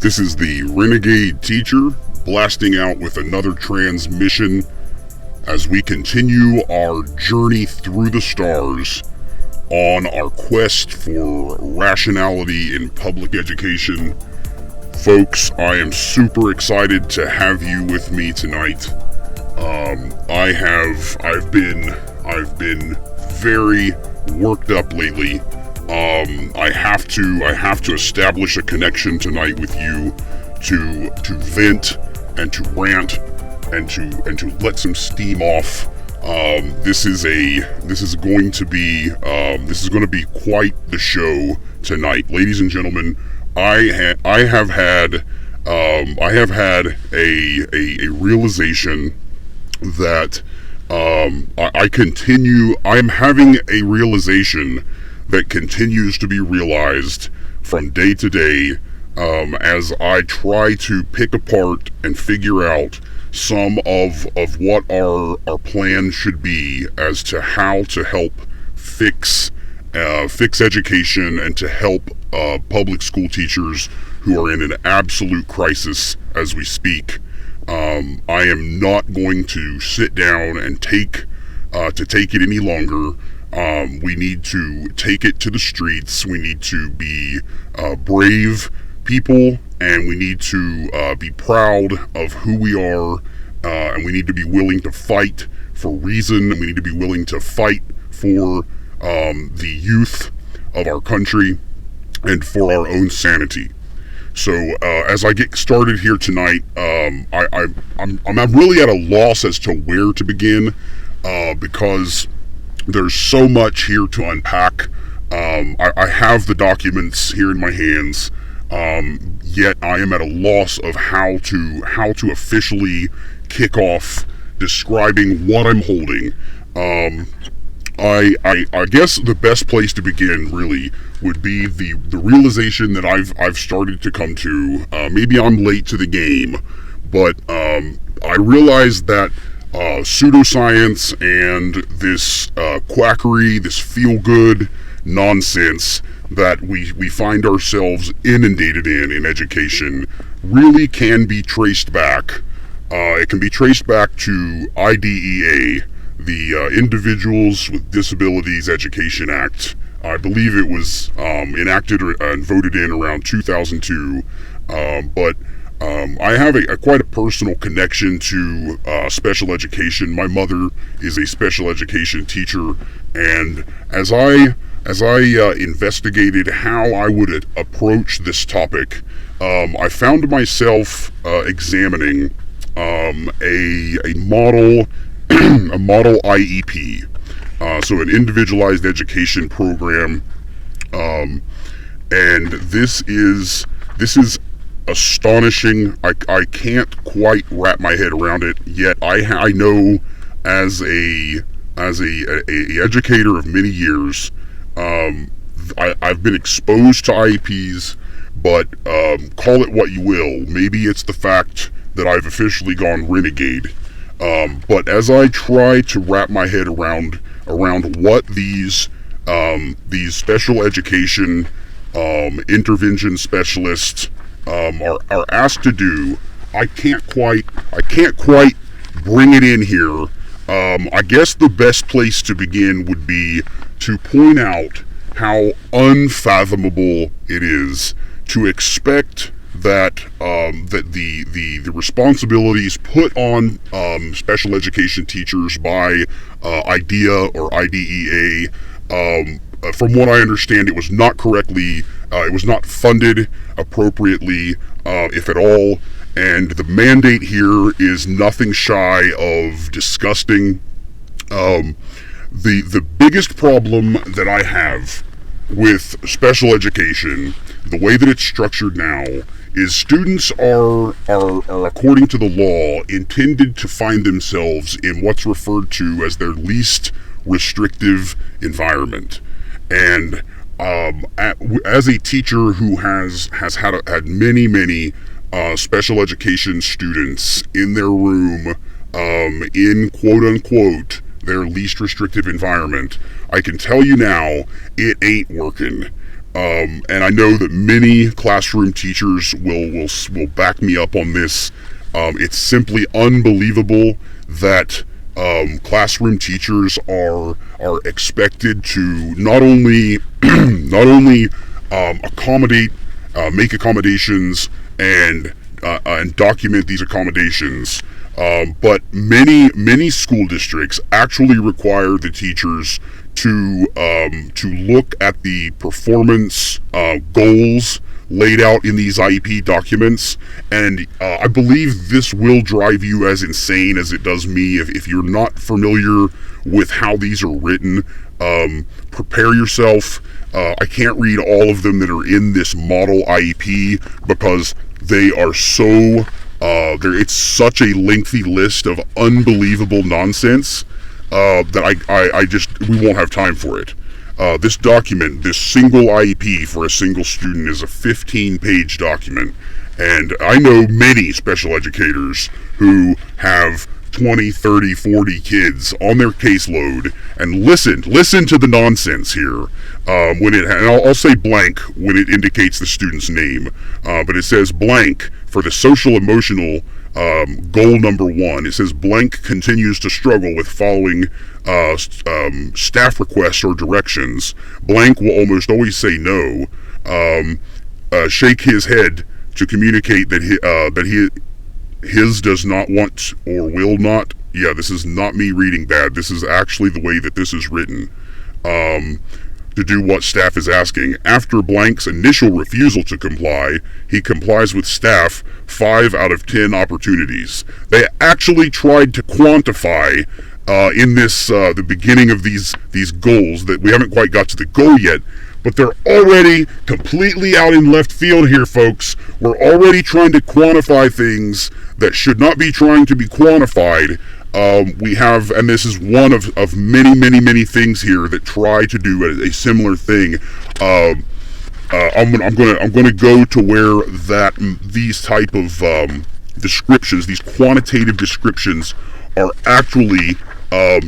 This is the Renegade teacher blasting out with another transmission as we continue our journey through the stars on our quest for rationality in public education. Folks, I am super excited to have you with me tonight. I've been very worked up lately. I have to establish a connection tonight with you to vent and to rant and to let some steam off. This is going to be quite the show tonight, ladies and gentlemen. I have had a realization that I am having a realization that continues to be realized from day to day as I try to pick apart and figure out some of what our plan should be as to how to help fix education and to help public school teachers who are in an absolute crisis as we speak. I am not going to sit down and take it any longer. We need to take it to the streets. We need to be brave people, and we need to be proud of who we are, and we need to be willing to fight for reason. We need to be willing to fight for the youth of our country and for our own sanity. So as I get started here tonight, I'm really at a loss as to where to begin because there's so much here to unpack. I have the documents here in my hands, yet I am at a loss of how to officially kick off describing what I'm holding. I guess the best place to begin really would be the realization that I've started to come to. Maybe I'm late to the game, but I realized that pseudoscience and this quackery, this feel-good nonsense that we find ourselves inundated in education really can be traced back. It can be traced back to IDEA, the Individuals with Disabilities Education Act. I believe it was enacted and voted in around 2002, but I have quite a personal connection to special education. My mother is a special education teacher, and as I investigated how I would approach this topic, I found myself examining a model a model IEP, so an individualized education program, and this is astonishing. I can't quite wrap my head around it yet. I know as a educator of many years, I've been exposed to IEPs, but call it what you will. Maybe it's the fact that I've officially gone renegade. But as I try to wrap my head around what these special education intervention specialists are asked to do, I can't quite bring it in here. I guess the best place to begin would be to point out how unfathomable it is to expect that the responsibilities put on special education teachers by IDEA or IDEA, from what I understand, it was not funded appropriately, if at all, and the mandate here is nothing shy of disgusting. The biggest problem that I have with special education, the way that it's structured now, is students are according to the law intended to find themselves in what's referred to as their least restrictive environment. And as a teacher who has had many special education students in their room, in quote unquote their least restrictive environment, I can tell you now, it ain't working. And I know that many classroom teachers will back me up on this. It's simply unbelievable that classroom teachers are expected to not only make accommodations and document these accommodations, but many school districts actually require the teachers to look at the performance goals laid out in these IEP documents, and I believe this will drive you as insane as it does me. If you're not familiar with how these are written, prepare yourself. I can't read all of them that are in this model IEP because they are so it's such a lengthy list of unbelievable nonsense that we won't have time for it. This document, this single IEP for a single student, is a 15-page document, and I know many special educators who have 20, 30, 40 kids on their caseload, and listen to the nonsense here. And I'll say blank when it indicates the student's name, but it says blank for the social emotional goal number 1. It says blank continues to struggle with following staff requests or directions. Blank will almost always say no. Shake his head to communicate that his does not want or will not. Yeah, this is not me reading bad. This is actually the way that this is written. To do what staff is asking. After blank's initial refusal to comply, he complies with staff 5 out of 10 opportunities. They actually tried to quantify in this the beginning of these goals, that we haven't quite got to the goal yet, but they're already completely out in left field here, folks. We're already trying to quantify things that should not be trying to be quantified. We have, and this is one of many things here that try to do a similar thing. I'm gonna go to where these type of descriptions, these quantitative descriptions, are actually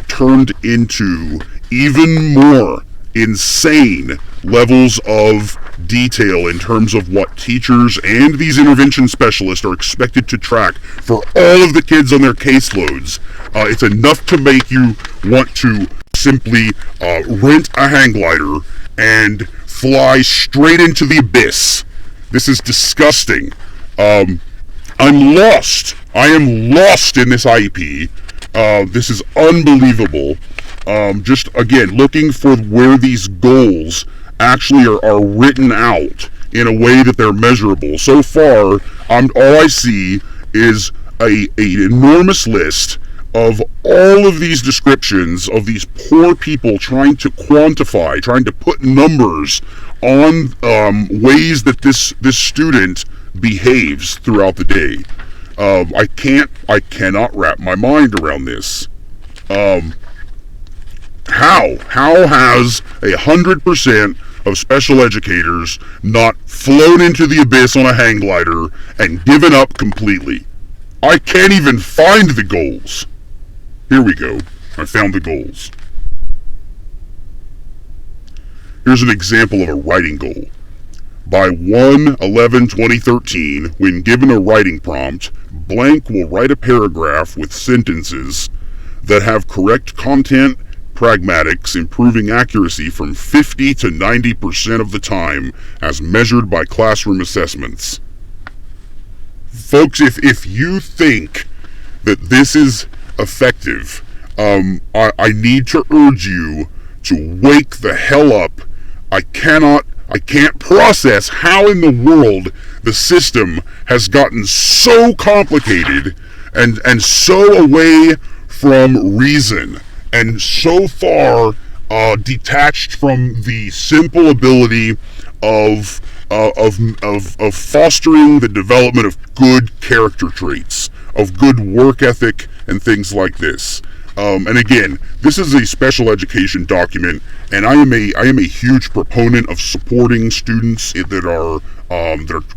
turned into even more insane levels of detail in terms of what teachers and these intervention specialists are expected to track for all of the kids on their caseloads. It's enough to make you want to simply rent a hang glider and fly straight into the abyss. This is disgusting. I'm lost. I am lost in this IEP. This is unbelievable. Just again, looking for where these goals actually are written out in a way that they're measurable. So far, all I see is an enormous list of all of these descriptions of these poor people trying to quantify, trying to put numbers on ways that this student behaves throughout the day. I cannot wrap my mind around this. How has 100% of special educators not flown into the abyss on a hang glider and given up completely? I can't even find the goals. Here we go. I found the goals. Here's an example of a writing goal. By 1/11/2013, when given a writing prompt, blank will write a paragraph with sentences that have correct content, pragmatics, improving accuracy from 50 to 90% of the time as measured by classroom assessments. Folks, if you think that this is effective, I need to urge you to wake the hell up. I can't process how in the world the system has gotten so complicated and so away from reason, and so far detached from the simple ability of fostering the development of good character traits, of good work ethic, and things like this. And again, this is a special education document, and I am a huge proponent of supporting students that are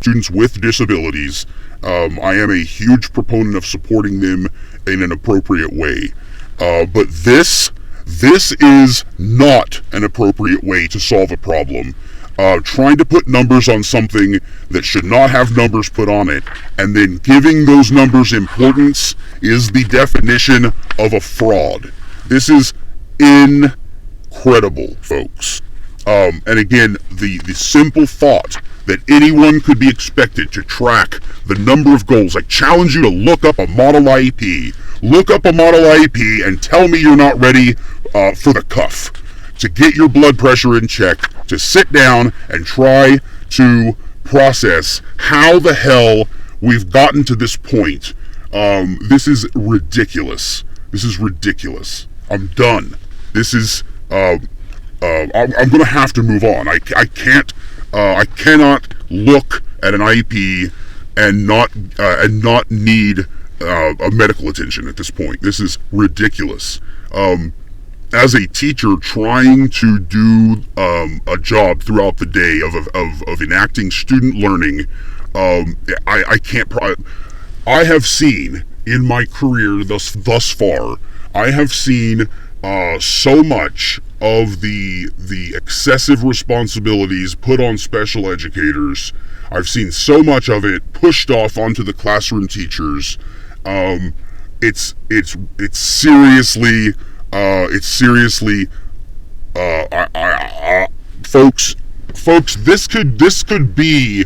students with disabilities. I am a huge proponent of supporting them in an appropriate way. But this is not an appropriate way to solve a problem. trying to put numbers on something that should not have numbers put on it, and then giving those numbers importance is the definition of a fraud. This is incredible, folks. And again, the simple thought that anyone could be expected to track the number of goals. I challenge you to look up a model IEP. Look up a model IEP and tell me you're not ready for the cuff. To get your blood pressure in check, to sit down and try to process how the hell we've gotten to this point. This is ridiculous. This is ridiculous. I'm done. This is, I'm going to have to move on. I cannot look at an IEP and not need a medical attention at this point. This is ridiculous. As a teacher trying to do a job throughout the day of enacting student learning, I can't. I have seen in my career thus far, I have seen so much of the excessive responsibilities put on special educators. I've seen so much of it pushed off onto the classroom teachers. It's seriously, folks. This could be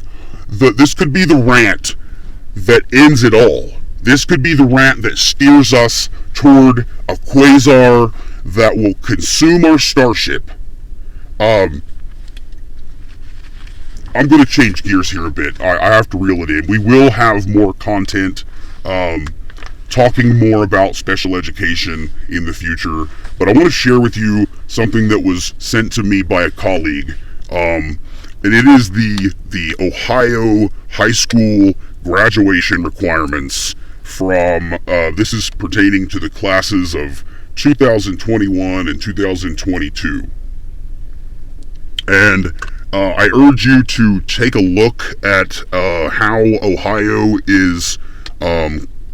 the rant that ends it all. This could be the rant that steers us toward a quasar that will consume our starship. I'm going to change gears here a bit. I have to reel it in. We will have more content talking more about special education in the future, but I want to share with you something that was sent to me by a colleague, and it is the Ohio high school graduation requirements from, this is pertaining to the classes of 2021 and 2022. And I urge you to take a look at how Ohio is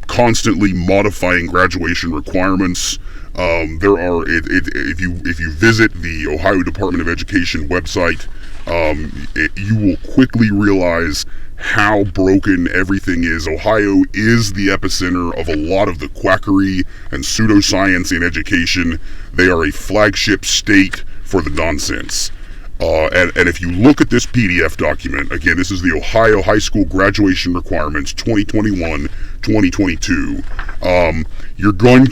constantly modifying graduation requirements. There are, if you visit the Ohio Department of Education website, you will quickly realize how broken everything is. Ohio is the epicenter of a lot of the quackery and pseudoscience in education. They are a flagship state for the nonsense. And if you look at this PDF document, again, this is the Ohio High School Graduation Requirements 2021-2022. You're going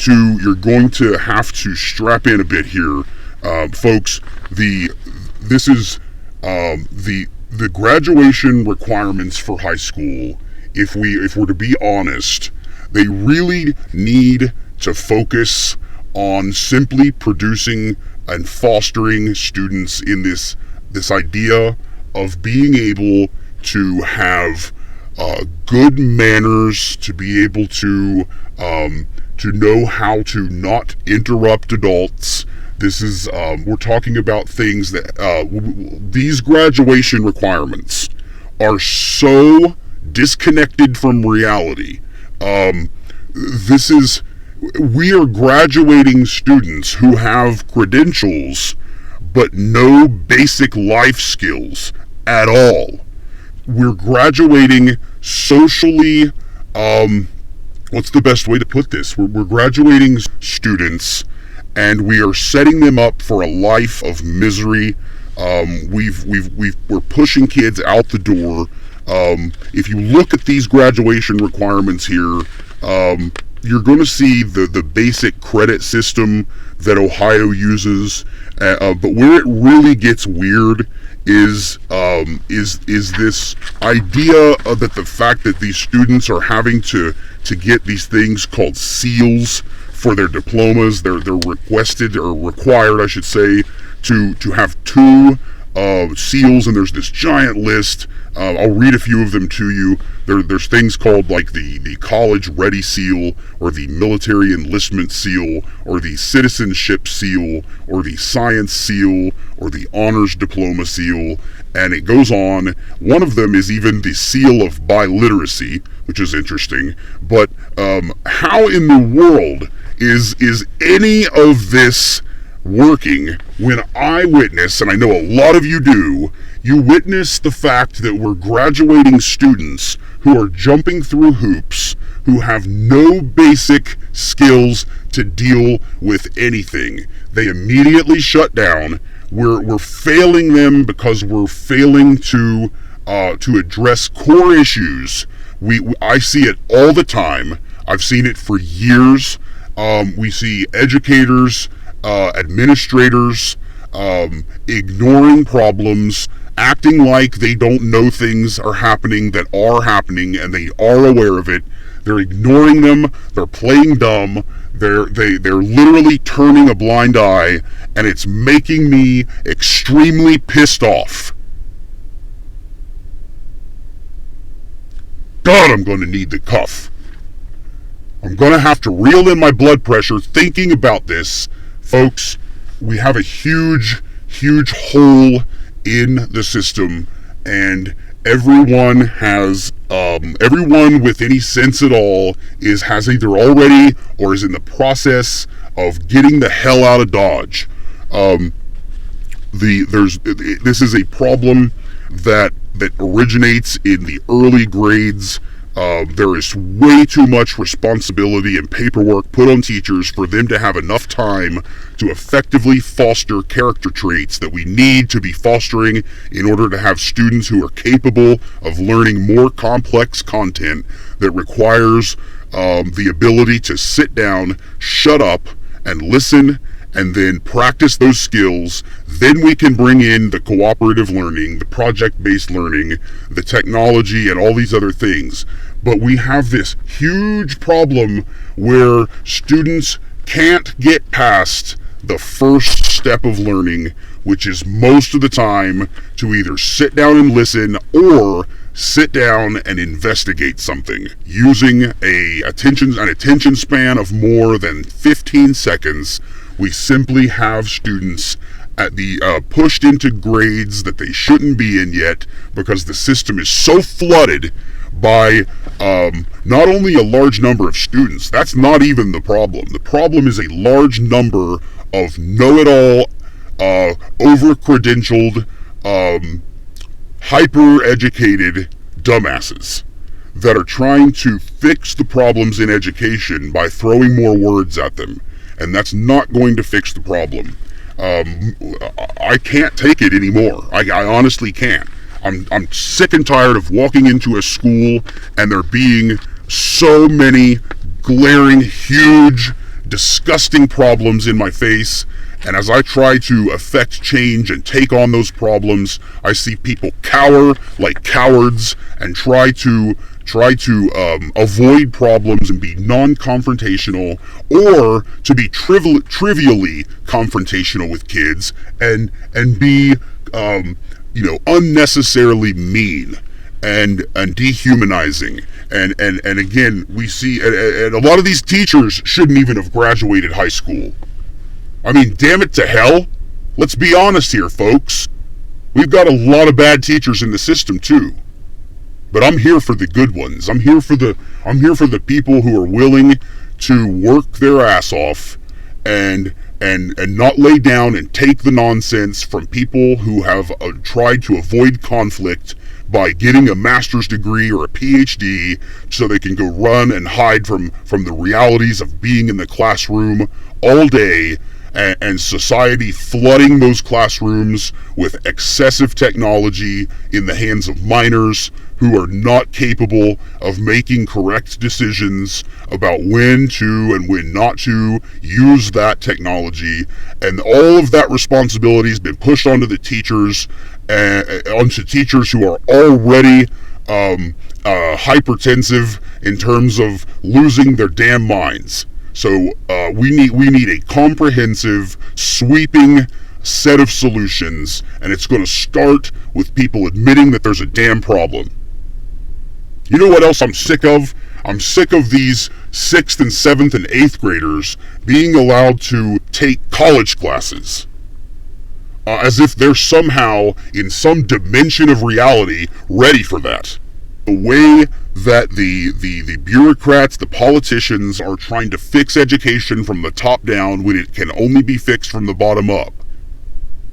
to have to strap in a bit here, folks. This is the graduation requirements for high school. If we're to be honest, they really need to focus on simply producing and fostering students in this idea of being able to have good manners, to be able to know how to not interrupt adults. This is we're talking about things that these graduation requirements are so disconnected from reality. We are graduating students who have credentials but no basic life skills at all. We're graduating socially, what's the best way to put this? We're graduating students and we are setting them up for a life of misery. We're pushing kids out the door. If you look at these graduation requirements here, you're going to see the basic credit system that Ohio uses, but where it really gets weird is this idea that the fact that these students are having to get these things called seals for their diplomas. They're requested, or required, I should say, to have 2 seals, and there's this giant list. I'll read a few of them to you. There's things called like the College Ready Seal, or the Military Enlistment Seal, or the Citizenship Seal, or the Science Seal, or the Honors Diploma Seal, and it goes on. One of them is even the Seal of Biliteracy, which is interesting. But how in the world is any of this working when I witness, and I know a lot of you do, You witness the fact that we're graduating students who are jumping through hoops, who have no basic skills to deal with anything. They immediately shut down. We're failing them because we're failing to address core issues. I see it all the time. I've seen it for years. We see educators, administrators, ignoring problems, acting like they don't know things are happening that are happening, and they are aware of it. They're ignoring them. They're playing dumb. They're literally turning a blind eye, and it's making me extremely pissed off. God, I'm going to need the cuff. I'm going to have to reel in my blood pressure thinking about this. Folks, we have a huge, huge hole in the system, and everyone with any sense at all has either already or is in the process of getting the hell out of Dodge. This is a problem that originates in the early grades. There is way too much responsibility and paperwork put on teachers for them to have enough time to effectively foster character traits that we need to be fostering in order to have students who are capable of learning more complex content that requires the ability to sit down, shut up, and listen, and then practice those skills. Then we can bring in the cooperative learning, the project-based learning, the technology, and all these other things. But we have this huge problem where students can't get past the first step of learning, which is most of the time to either sit down and listen or sit down and investigate something using an attention span of more than 15 seconds. We simply have students at the pushed into grades that they shouldn't be in yet because the system is so flooded by not only a large number of students. That's not even the problem. The problem is a large number of know-it-all, over-credentialed, hyper-educated dumbasses that are trying to fix the problems in education by throwing more words at them. And that's not going to fix the problem. I can't take it anymore. I honestly can't. I'm sick and tired of walking into a school and there being so many glaring, huge, disgusting problems in my face. And as I try to affect change and take on those problems, I see people cower like cowards and try to avoid problems and be non-confrontational, or to be trivially confrontational with kids and be unnecessarily mean and dehumanizing. And again, we see, and a lot of these teachers shouldn't even have graduated high school. I mean, damn it to hell. Let's be honest here, folks. We've got a lot of bad teachers in the system too. But I'm here for the good ones. I'm here for the people who are willing to work their ass off and not lay down and take the nonsense from people who have tried to avoid conflict by getting a master's degree or a PhD so they can go run and hide from the realities of being in the classroom all day, and society flooding those classrooms with excessive technology in the hands of minors who are not capable of making correct decisions about when to and when not to use that technology. And all of that responsibility has been pushed onto the teachers, onto teachers who are already hypertensive in terms of losing their damn minds. So we need a comprehensive, sweeping set of solutions, and it's going to start with people admitting that there's a damn problem. You know what else I'm sick of? I'm sick of these 6th and 7th and 8th graders being allowed to take college classes. As if they're somehow, in some dimension of reality, ready for that. The way that the bureaucrats, the politicians are trying to fix education from the top down when it can only be fixed from the bottom up.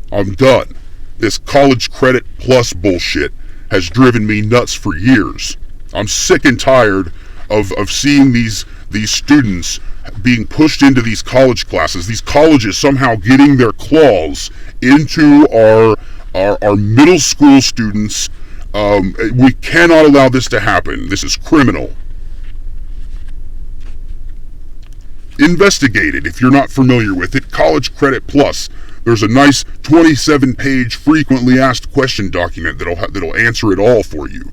I'm done. This college credit plus bullshit has driven me nuts for years. I'm sick and tired of seeing these students being pushed into these college classes, these colleges somehow getting their claws into our middle school students. We cannot allow this to happen. This is criminal. Investigate it if you're not familiar with it. College Credit Plus. There's a nice 27-page frequently asked question document that'll answer it all for you.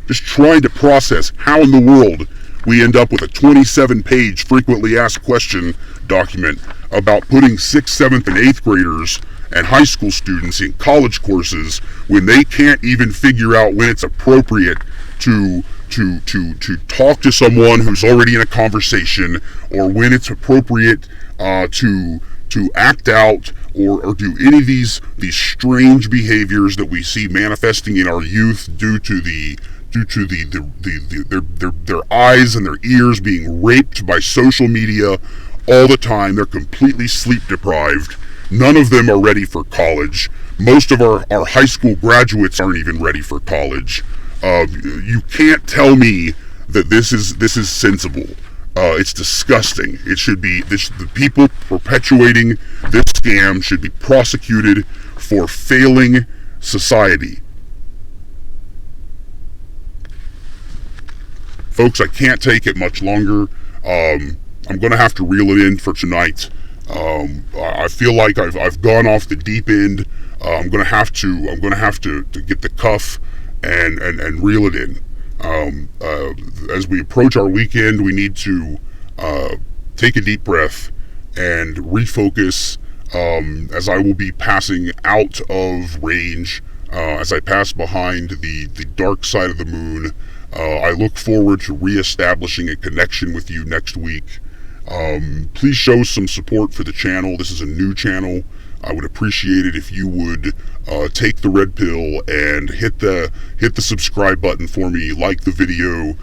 Just trying to process how in the world we end up with a 27-page frequently asked question document about putting 6th, 7th, and 8th graders and high school students in college courses when they can't even figure out when it's appropriate to talk to someone who's already in a conversation, or when it's appropriate to act out or do any of these strange behaviors that we see manifesting in our youth due to their eyes and their ears being raped by social media all the time. They're completely sleep deprived. None of them are ready for college. Most of our high school graduates aren't even ready for college. You can't tell me that this is sensible. It's disgusting. It should be the people perpetuating this scam should be prosecuted for failing society. Folks, I can't take it much longer. I'm going to have to reel it in for tonight. I feel like I've gone off the deep end. I'm going to have to get the cuff and reel it in. As we approach our weekend, we need to take a deep breath and refocus, as I will be passing out of range, as I pass behind the dark side of the moon. I look forward to reestablishing a connection with you next week. Please show some support for the channel. This is a new channel. I would appreciate it if you would take the red pill and hit the subscribe button for me, like the video,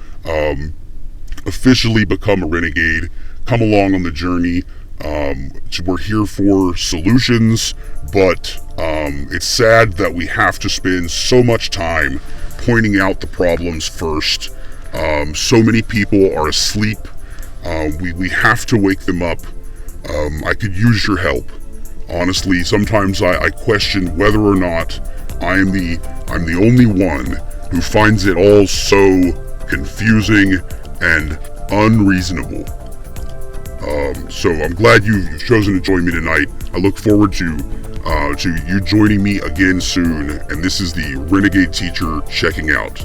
officially become a renegade, come along on the journey. We're here for solutions, but it's sad that we have to spend so much time pointing out the problems first. So many people are asleep. We have to wake them up. I could use your help. Honestly, sometimes I question whether or not I'm the only one who finds it all so confusing and unreasonable. So I'm glad you've chosen to join me tonight. I look forward to you joining me again soon. And this is the Renegade Teacher checking out.